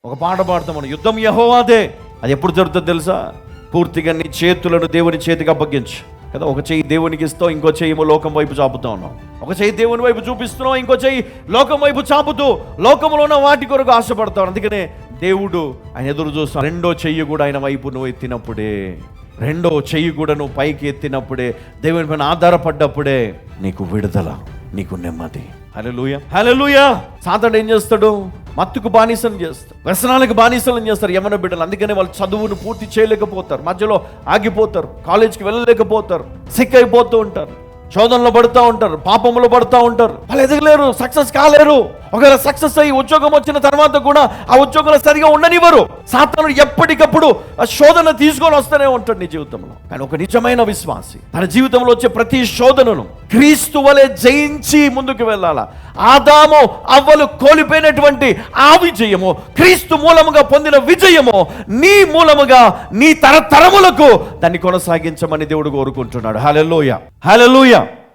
ఒక పాట పాడతాం మనం, యుద్ధం యెహోవాదే. అది ఎప్పుడు జరుగుతుందో తెలుసా? పూర్తిగా నీ చేతులను దేవుని చేతికి అప్పగించు కదా. ఒక చెయ్యి దేవునికి ఇస్తావు, ఇంకో చెయ్యి లోకం వైపు చాపుతా ఉన్నావు. ఒక చెయ్యి దేవుని వైపు చూపిస్తున్నావు, ఇంకో చెయ్యి లోకం వైపు చాపుతూ లోకంలో ఉన్న వాటి కొరకు ఆశపడతావు. అందుకనే దేవుడు ఆయన ఎదురు చూస్తాడు. రెండో చెయ్యి కూడా ఆయన వైపు నువ్వు ఎత్తినప్పుడే, రెండో చెయ్యి కూడా నువ్వు పైకి ఎత్తినప్పుడే, దేవుని పైన ఆధారపడ్డప్పుడే నీకు విడుదల, నీకు నెమ్మది. హల్లెలూయా, హల్లెలూయా. సాతాను ఏం చేస్తాడు? మత్తుకు బానిసలు చేస్తారు, వ్యసనాలకు బానిసలను చేస్తారు యవ్వన బిడ్డలు. అందుకనే వాళ్ళు చదువును పూర్తి చేయలేకపోతారు, మధ్యలో ఆగిపోతారు, కాలేజీకి వెళ్ళలేకపోతారు, సిక్ అయిపోతూ ఉంటారు, శోధనలో పడుతూ ఉంటారు, పాపంలో పడుతూ ఉంటారు. వాళ్ళు ఎదగలేరు, సక్సెస్ కాలేరు. ఒకవేళ సక్సెస్ అయ్యి ఉద్యోగం వచ్చిన తర్వాత కూడా ఆ ఉద్యోగంలో సరిగా ఉండనివ్వరు. సాతాను ఎప్పటికప్పుడు ఆ శోధన తీసుకొని వస్తూనే ఉంటాడు నీ జీవితంలో. కానీ ఒక నిజమైన విశ్వాసి తన జీవితంలో వచ్చే ప్రతి శోధనను క్రీస్తు వలె జయించి ముందుకు వెళ్ళాలా. ఆదాము అవ్వలు కోల్పోయినటువంటి ఆ విజయము, క్రీస్తు మూలముగా పొందిన విజయము నీ మూలముగా నీ తరతరములకు దాన్ని కొనసాగించమని దేవుడు కోరుకుంటున్నాడు. హల్లెలూయా, హల్లెలూయా.